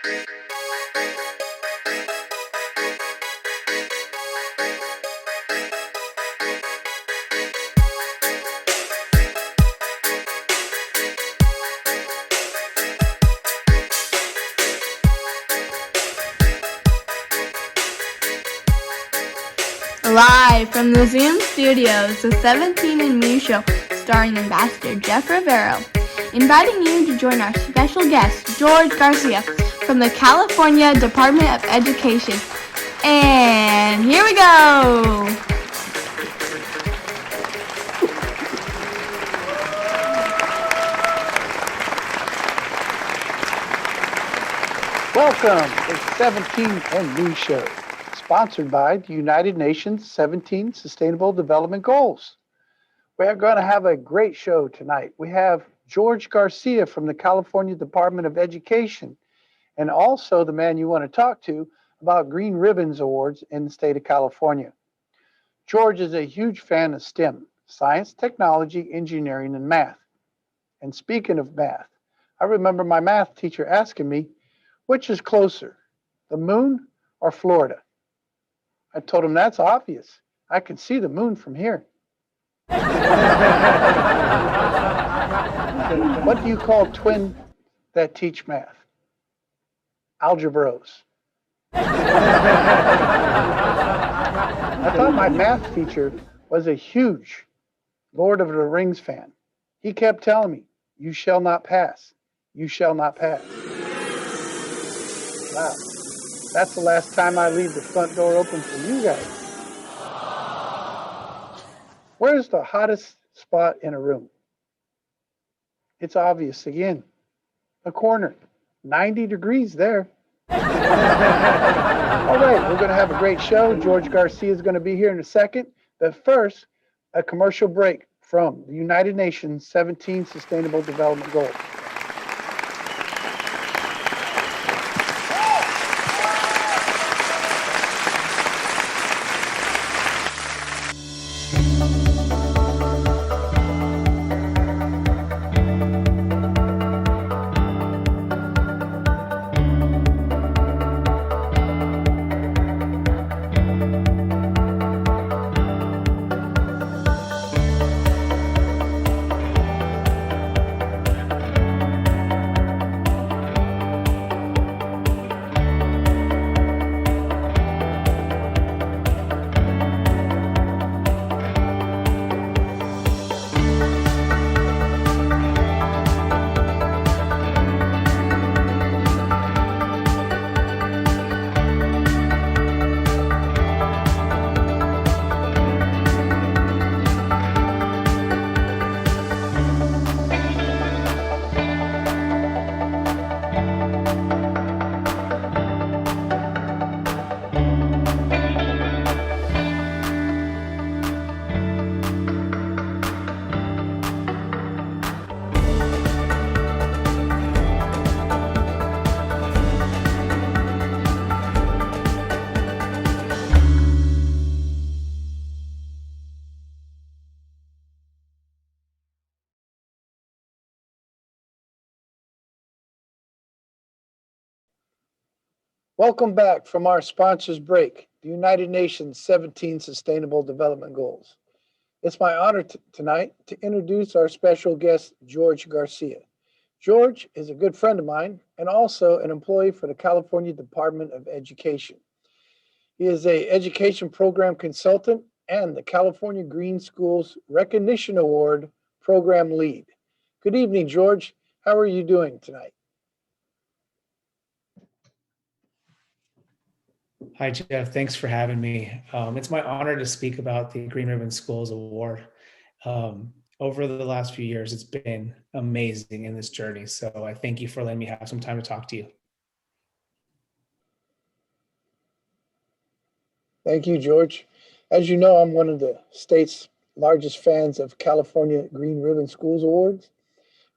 Live from the Zoom studios, the 17 and Me Show, starring Ambassador Jeff Rivero, inviting you to join our special guest, George Garcia, from the California Department of Education. And here we go! Welcome to the 17 and Me Show, sponsored by the United Nations 17 Sustainable Development Goals. We're going to have a great show tonight. We have George Garcia from the California Department of Education, and also the man you want to talk to about Green Ribbons Awards in the state of California. George is a huge fan of STEM, science, technology, engineering, and math. And speaking of math, I remember my math teacher asking me, which is closer, the moon or Florida? I told him that's obvious. I can see the moon from here. What do you call twin that teach math? Algebros. I thought my math teacher was a huge Lord of the Rings fan. He kept telling me, you shall not pass. You shall not pass. Wow. That's the last time I leave the front door open for you guys. Where's the hottest spot in a room? It's obvious again. The corner. 90 degrees there. All right, we're going to have a great show. George Garcia is going to be here in a second. But first, a commercial break from the United Nations 17 Sustainable Development Goals. Welcome back from our sponsors break, the United Nations 17 Sustainable Development Goals. It's my honor tonight to introduce our special guest, George Garcia. George is a good friend of mine and also an employee for the California Department of Education. He is an education program consultant and the California Green Schools Recognition Award program lead. Good evening, George. How are you doing tonight? Hi, Jeff. Thanks for having me. It's my honor to speak about the Green Ribbon Schools Award. Over the last few years, it's been amazing in this journey. So I thank you for letting me have some time to talk to you. Thank you, George. As you know, I'm one of the state's largest fans of California Green Ribbon Schools Awards.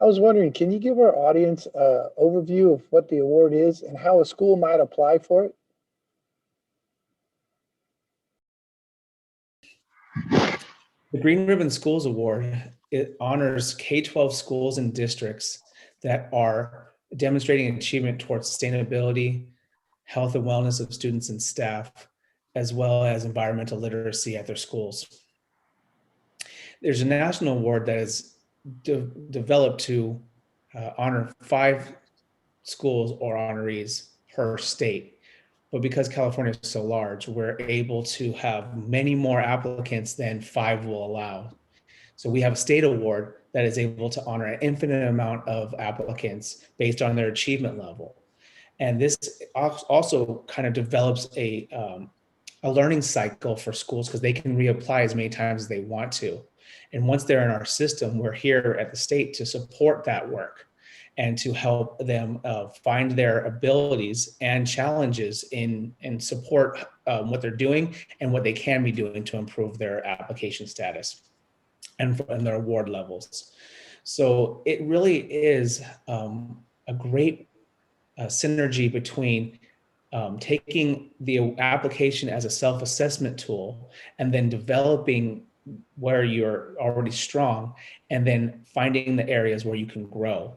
I was wondering, can you give our audience an overview of what the award is and how a school might apply for it? The Green Ribbon Schools Award, it honors K-12 schools and districts that are demonstrating achievement towards sustainability, health and wellness of students and staff, as well as environmental literacy at their schools. There's a national award that is developed to honor 5 schools or honorees per state. But because California is so large, we're able to have many more applicants than 5 will allow. So we have a state award that is able to honor an infinite amount of applicants based on their achievement level. And this also kind of develops a learning cycle for schools because they can reapply as many times as they want to. And once they're in our system, we're here at the state to support that work and to help them find their abilities and challenges and support what they're doing and what they can be doing to improve their application status and their award levels. So it really is a great synergy between taking the application as a self-assessment tool and then developing where you're already strong and then finding the areas where you can grow.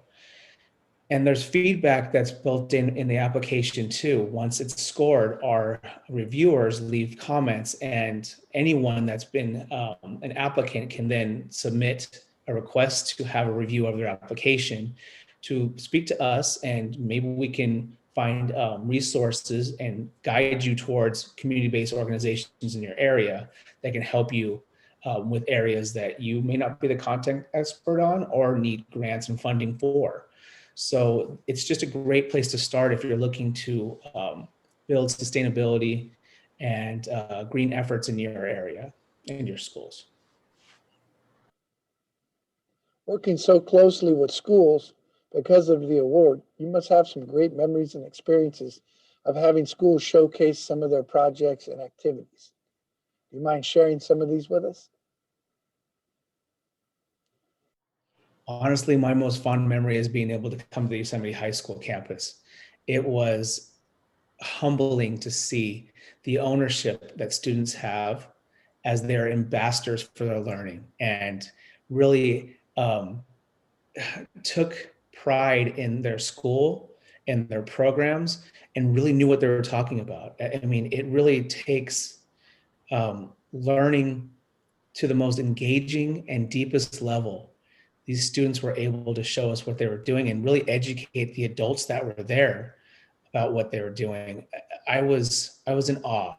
And there's feedback that's built in the application too. Once it's scored, our reviewers leave comments, and anyone that's been an applicant can then submit a request to have a review of their application to speak to us, and maybe we can find resources and guide you towards community-based organizations in your area that can help you with areas that you may not be the content expert on or need grants and funding for. So it's just a great place to start if you're looking to build sustainability and green efforts in your area and your schools. Working so closely with schools because of the award, you must have some great memories and experiences of having schools showcase some of their projects and activities. Do you mind sharing some of these with us? Honestly, my most fond memory is being able to come to the Yosemite High School campus. It was humbling to see the ownership that students have as their ambassadors for their learning, and really took pride in their school and their programs and really knew what they were talking about. I mean, it really takes learning to the most engaging and deepest level. These students were able to show us what they were doing and really educate the adults that were there about what they were doing. I was in awe.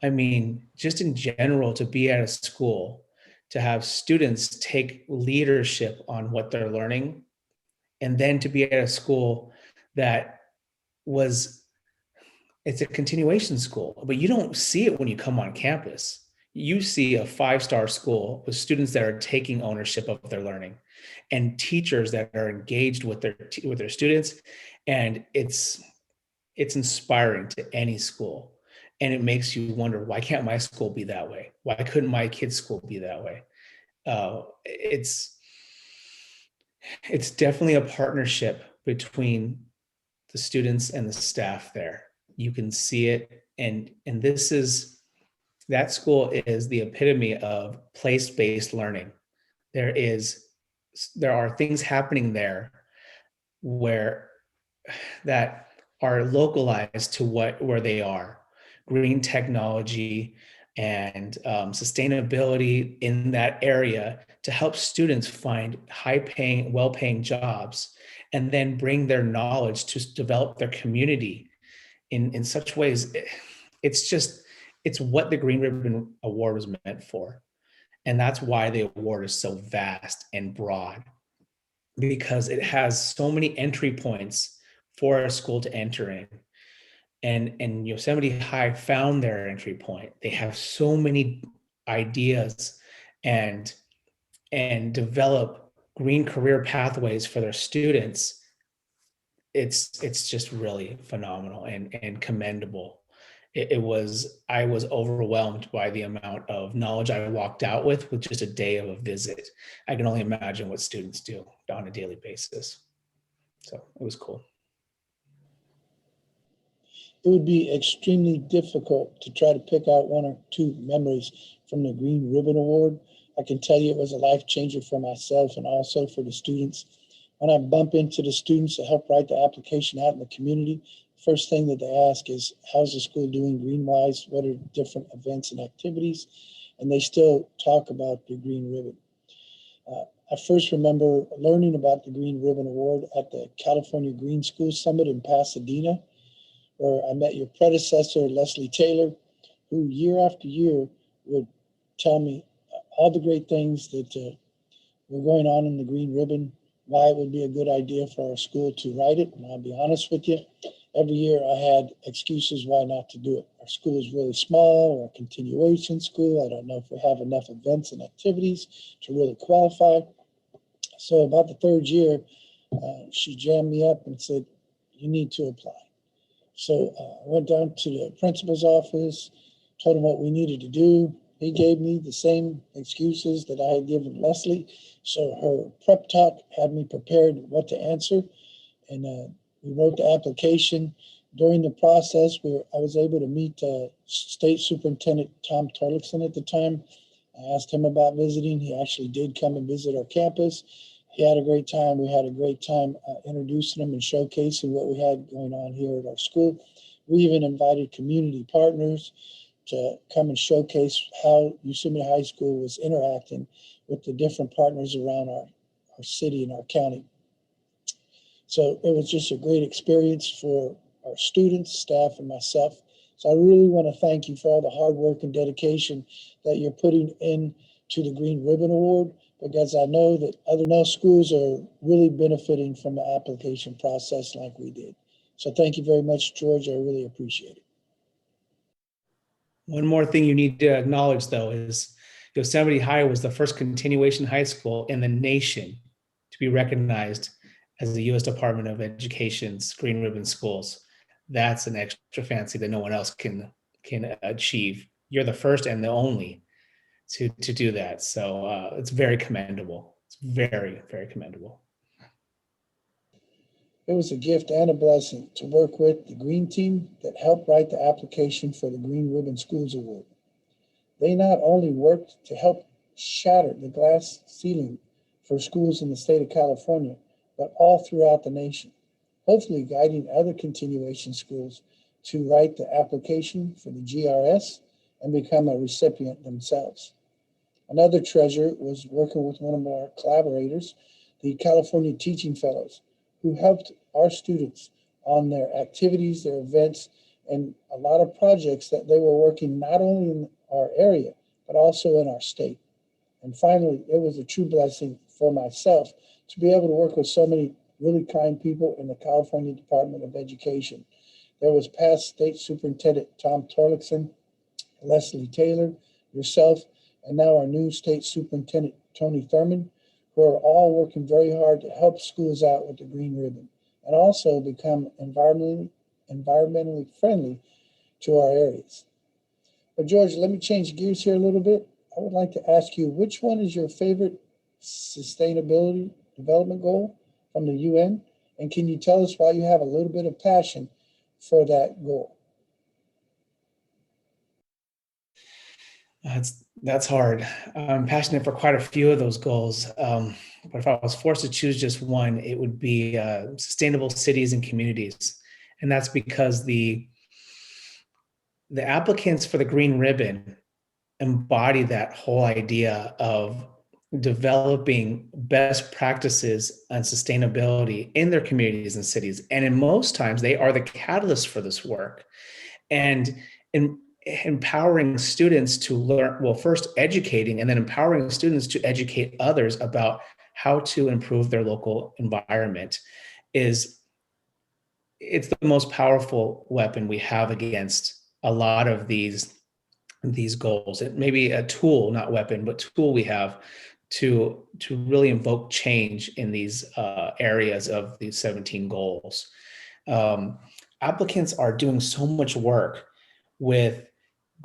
I mean, just in general, to be at a school, to have students take leadership on what they're learning, and then to be at a school that was, it's a continuation school, but you don't see it when you come on campus. You see a 5-star school with students that are taking ownership of their learning and teachers that are engaged with their students. And it's inspiring to any school. And it makes you wonder, why can't my school be that way? Why couldn't my kid's school be that way? It's definitely a partnership between the students and the staff there. You can see it. And that school is the epitome of place-based learning. There are things happening there that are localized to where they are. Green technology and sustainability in that area to help students find high-paying, well-paying jobs, and then bring their knowledge to develop their community in such ways. It's what the Green Ribbon Award was meant for. And that's why the award is so vast and broad, because it has so many entry points for a school to enter in. And Yosemite High found their entry point. They have so many ideas and develop green career pathways for their students. It's just really phenomenal and commendable. I was overwhelmed by the amount of knowledge I walked out with just a day of a visit. I can only imagine what students do on a daily basis. So it was cool. It would be extremely difficult to try to pick out one or two memories from the Green Ribbon Award. I can tell you it was a life changer for myself and also for the students. when I bump into the students to help write the application out in the community, first thing that they ask is, how's the school doing green-wise? What are different events and activities? And they still talk about the Green Ribbon. I first remember learning about the Green Ribbon Award at the California Green School Summit in Pasadena, where I met your predecessor, Leslie Taylor, who year after year would tell me all the great things that were going on in the Green Ribbon, why it would be a good idea for our school to write it. And I'll be honest with you, every year I had excuses why not to do it. Our school is really small, or a continuation school. I don't know if we have enough events and activities to really qualify. So about the third year, she jammed me up and said, you need to apply. So I went down to the principal's office, told him what we needed to do. He gave me the same excuses that I had given Leslie. So her prep talk had me prepared what to answer. And we wrote the application. During the process, I was able to meet State Superintendent Tom Torlakson at the time. I asked him about visiting. He actually did come and visit our campus. He had a great time. We had a great time introducing him and showcasing what we had going on here at our school. We even invited community partners to come and showcase how Yosemite High School was interacting with the different partners around our city and our county. So it was just a great experience for our students, staff, and myself. So I really want to thank you for all the hard work and dedication that you're putting into the Green Ribbon Award, because I know that other schools are really benefiting from the application process like we did. So thank you very much, George. I really appreciate it. One more thing you need to acknowledge, though, is Yosemite High was the first continuation high school in the nation to be recognized as the U.S. Department of Education's Green Ribbon Schools. That's an extra fancy that no one else can achieve. You're the first and the only to do that. So it's very commendable. It's very, very commendable. It was a gift and a blessing to work with the Green team that helped write the application for the Green Ribbon Schools Award. They not only worked to help shatter the glass ceiling for schools in the state of California, but all throughout the nation, hopefully guiding other continuation schools to write the application for the GRS and become a recipient themselves. Another treasure was working with one of our collaborators, the California Teaching Fellows, who helped our students on their activities, their events, and a lot of projects that they were working not only in our area, but also in our state. And finally, it was a true blessing for myself to be able to work with so many really kind people in the California Department of Education. There was past State Superintendent Tom Torlakson, Leslie Taylor, yourself, and now our new State Superintendent, Tony Thurman, who are all working very hard to help schools out with the Green Ribbon and also become environmentally friendly to our areas. But George, let me change gears here a little bit. I would like to ask you, which one is your favorite sustainability development goal from the UN? And can you tell us why you have a little bit of passion for that goal? That's hard. I'm passionate for quite a few of those goals. But if I was forced to choose just one, it would be sustainable cities and communities. And that's because the applicants for the Green Ribbon embody that whole idea of developing best practices and sustainability in their communities and cities. And in most times, they are the catalyst for this work. And in empowering students to learn, well, first educating and then empowering students to educate others about how to improve their local environment it's the most powerful weapon we have against a lot of these goals. It may be a tool, not weapon, but tool we have to really invoke change in these areas of these 17 goals. Applicants are doing so much work with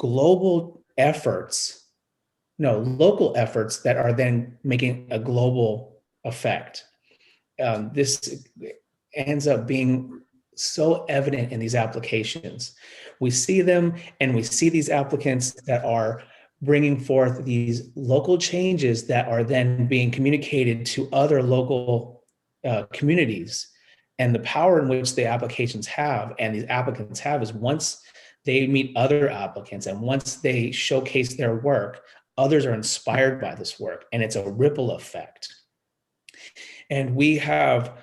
local efforts that are then making a global effect. This ends up being so evident in these applications. We see them and we see these applicants that are bringing forth these local changes that are then being communicated to other local communities. And the power in which the applications have and these applicants have is once they meet other applicants and once they showcase their work, others are inspired by this work, and it's a ripple effect. And we have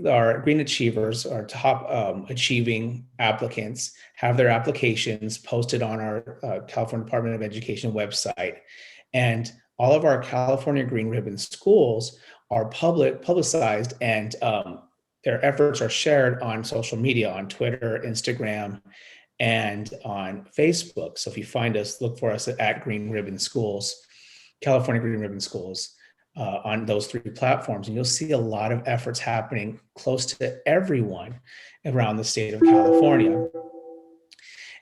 our Green Achievers, our top achieving applicants, have their applications posted on our California Department of Education website. And all of our California Green Ribbon schools are publicized, and their efforts are shared on social media, on Twitter, Instagram, and on Facebook. So if you find us, look for us at Green Ribbon Schools, California Green Ribbon Schools, on those 3 platforms, and you'll see a lot of efforts happening close to everyone around the state of California.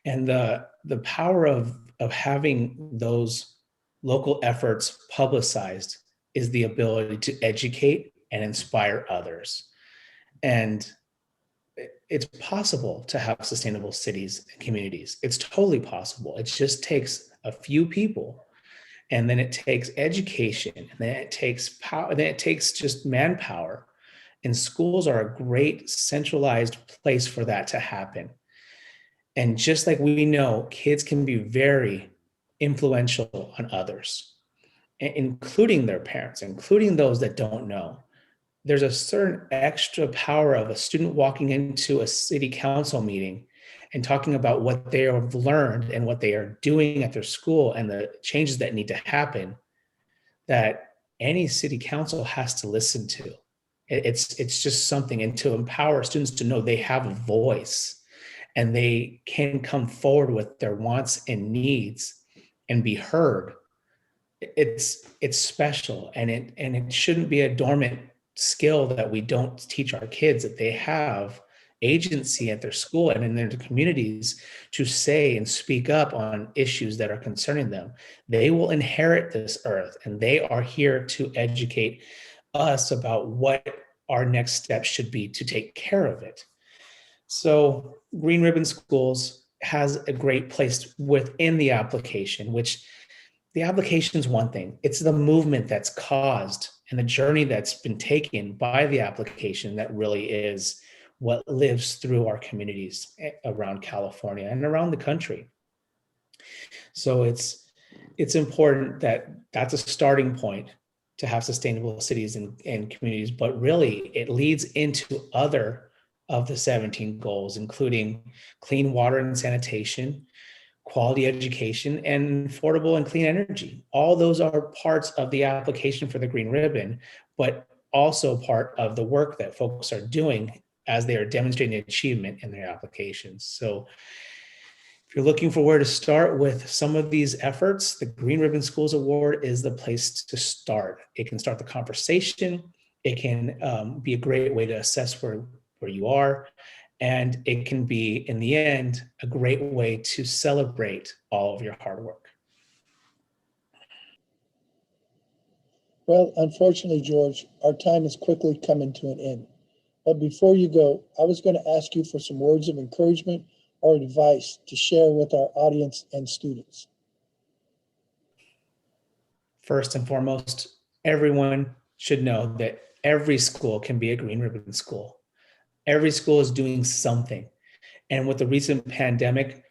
And the power of having those local efforts publicized is the ability to educate and inspire others. And it's possible to have sustainable cities and communities. It's totally possible. It just takes a few people, and then it takes education, and then it takes power, then it takes just manpower. And schools are a great centralized place for that to happen. And just like we know, kids can be very influential on others, including their parents, including those that don't know. There's a certain extra power of a student walking into a city council meeting and talking about what they have learned and what they are doing at their school and the changes that need to happen, that any city council has to listen to. It's just something, and to empower students to know they have a voice and they can come forward with their wants and needs and be heard. It's special, and it shouldn't be a dormant skill that we don't teach our kids, that they have agency at their school and in their communities to say and speak up on issues that are concerning them. They will inherit this earth, and they are here to educate us about what our next steps should be to take care of it. So Green Ribbon Schools has a great place within the application, which the application is one thing. It's the movement that's caused and the journey that's been taken by the application that really is what lives through our communities around California and around the country. So it's important that that's a starting point to have sustainable cities and communities, but really it leads into other of the 17 goals, including clean water and sanitation, quality education, and affordable and clean energy. All those are parts of the application for the Green Ribbon, but also part of the work that folks are doing as they are demonstrating achievement in their applications. So if you're looking for where to start with some of these efforts, the Green Ribbon Schools Award is the place to start. It can start the conversation. It can be a great way to assess where you are. And it can be, in the end, a great way to celebrate all of your hard work. Well, unfortunately, George, our time is quickly coming to an end. But before you go, I was going to ask you for some words of encouragement or advice to share with our audience and students. First and foremost, everyone should know that every school can be a Green Ribbon school. Every school is doing something. And with the recent pandemic,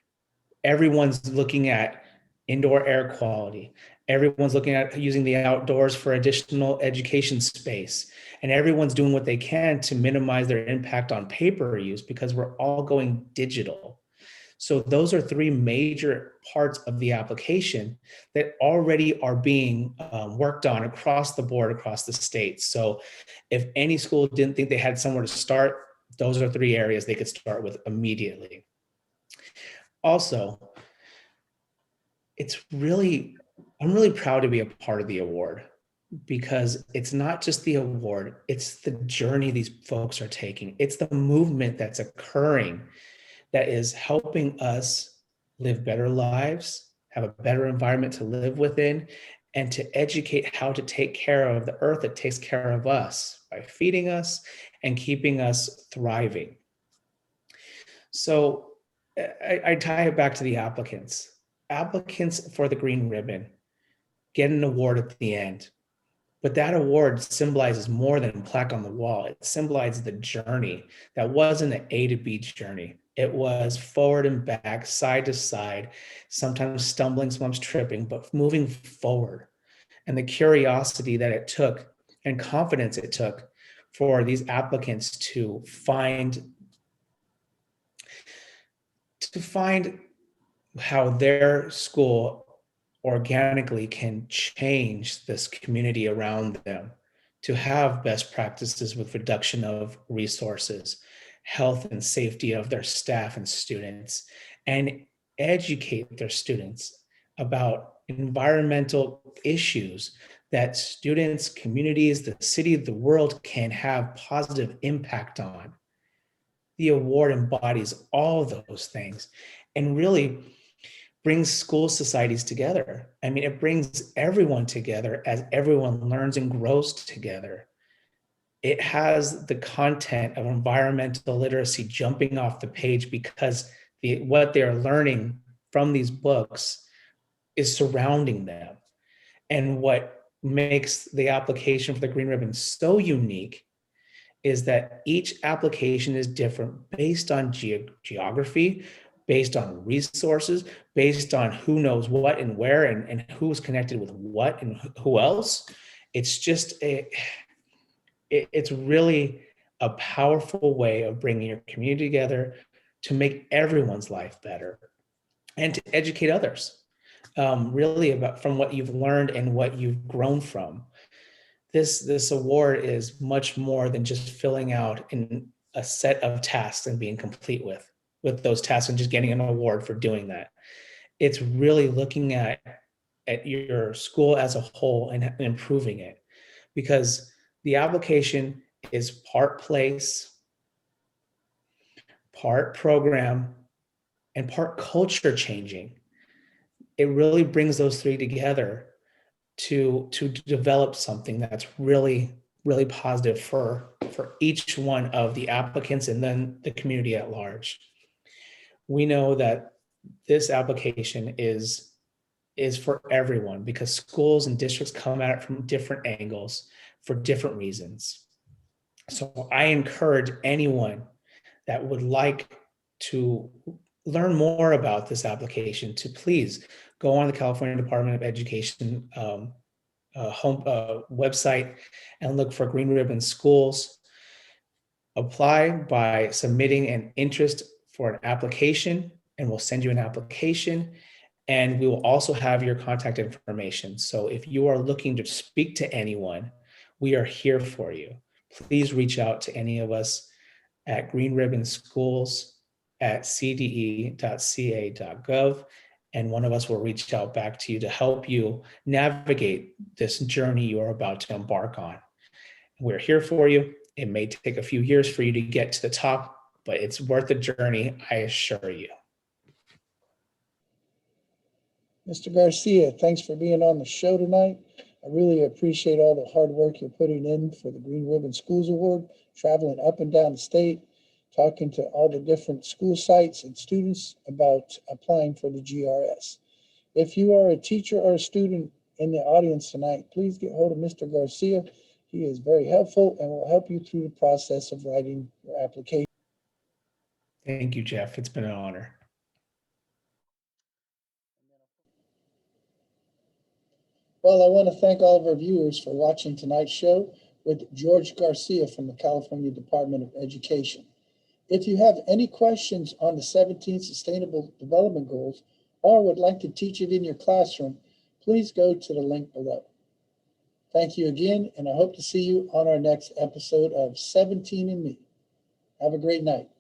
everyone's looking at indoor air quality. Everyone's looking at using the outdoors for additional education space. And everyone's doing what they can to minimize their impact on paper use, because we're all going digital. So those are 3 major parts of the application that already are being worked on across the board, across the state. So if any school didn't think they had somewhere to start, those are 3 areas they could start with immediately. Also, I'm really proud to be a part of the award, because it's not just the award, it's the journey these folks are taking. It's the movement that's occurring that is helping us live better lives, have a better environment to live within, and to educate how to take care of the earth that takes care of us by feeding us and keeping us thriving. So I tie it back to the applicants. Applicants for the Green Ribbon get an award at the end. But that award symbolizes more than a plaque on the wall. It symbolizes the journey that wasn't an A to B journey. It was forward and back, side to side, sometimes stumbling, sometimes tripping, but moving forward. And the curiosity that it took and confidence it took for these applicants to find how their school organically can change this community around them, to have best practices with reduction of resources, health and safety of their staff and students, and educate their students about environmental issues that students, communities, the city, the world can have positive impact on. The award embodies all of those things and really brings school societies together. I mean, it brings everyone together as everyone learns and grows together. It has the content of environmental literacy jumping off the page because what they're learning from these books is surrounding them. And what makes the application for the Green Ribbon so unique is that each application is different based on geography, based on resources, based on who knows what and where and who's connected with what and who else. It's just it's really a powerful way of bringing your community together to make everyone's life better and to educate others, really about from what you've learned and what you've grown from. This award is much more than just filling out in a set of tasks and being complete with those tasks and just getting an award for doing that. It's really looking at your school as a whole and improving it, because the application is part place, part program, and part culture changing. It really brings those three together to develop something that's really positive for each one of the applicants and then the community at large. We know that this application is for everyone because schools and districts come at it from different angles for different reasons. So I encourage anyone that would like to learn more about this application to please go on the California Department of Education website and look for Green Ribbon Schools. Apply by submitting an interest for an application, and we'll send you an application. And we will also have your contact information. So if you are looking to speak to anyone, we are here for you. Please reach out to any of us at greenribbonschools@cde.ca.gov, and one of us will reach out back to you to help you navigate this journey you're about to embark on. We're here for you. It may take a few years for you to get to the top, but it's worth the journey, I assure you. Mr. Garcia, thanks for being on the show tonight. I really appreciate all the hard work you're putting in for the Green Ribbon Schools Award, traveling up and down the state, talking to all the different school sites and students about applying for the GRS. If you are a teacher or a student in the audience tonight, please get hold of Mr. Garcia. He is very helpful and will help you through the process of writing your application. Thank you, Jeff. It's been an honor. Well, I want to thank all of our viewers for watching tonight's show with George Garcia from the California Department of Education. If you have any questions on the 17 Sustainable Development Goals or would like to teach it in your classroom, please go to the link below. Thank you again, and I hope to see you on our next episode of 17 and Me. Have a great night.